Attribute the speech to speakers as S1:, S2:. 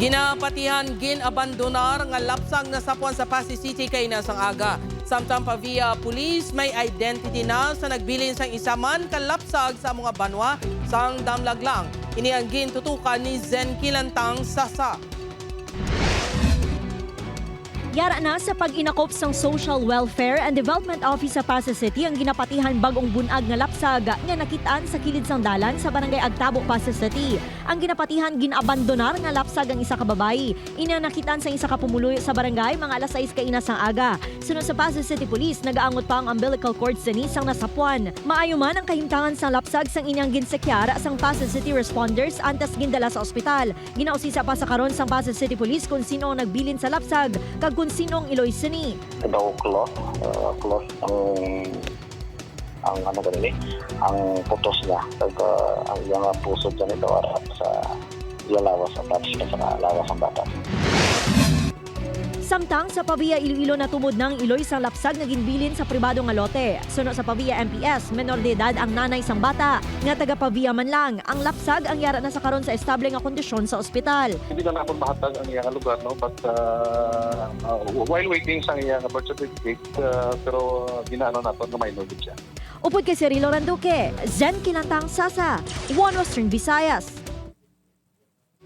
S1: Ginapatihan ginabandonar nga lapsang nasapuan sa Pasig City kay nasang aga. Samtang pa via police may identity na sa nagbilin sang isaman kalapsag sa mga banwa sang damlaglang. Ini ang gintutukan ni Zen Kilantang Sasa.
S2: Yara na sa pag-inakop sang Social Welfare and Development Office sa Pasig City ang ginapatihan bagong bunag nga lapsag nga nakitaan sa kilid sang dalan sa barangay Agtabo, Pasig City. Ang ginapatihan ginabandonar nga lapsag ang isa ka babayi. Ina nakitaan sa isa ka pumuluyo sa barangay mga alas 6 kaina sang aga. Sunod sa Pasig City Police, nagaangot pa ang umbilical cord sa sang nasapuan. Maayo man ang kahimtangan sang lapsag sang inyang ginsekyara sang Pasig City responders antes gindala sa ospital. Ginausisa pa sa karon sang Pasig City Police kung sino ang nagbilin sa lapsag kag kung sino ang iloy sini.
S3: Daw close ang ano ganili, ang putos niya. Kag ang iyang puso dyan ito arap sa lawas sa patch sa lawas ang bata.
S2: Samtang sa Pavia Iloilo na tumod ng iloy sa lapsag na ginbilin sa pribado nga lote. Suno sa Pavia MPS, menor de edad ang nanay sang bata. Nga taga Pavia man lang, ang lapsag ang yara na sa karon sa estable nga kondisyon sa ospital.
S4: Hindi na napon mahatag ang iyang lugar, no? But while waiting sa iyang birth certificate, pero ginaano nato na may knowledge siya.
S2: Upod kay Cirilo Randuque, Zen Kilantang Sasa, One Western Visayas.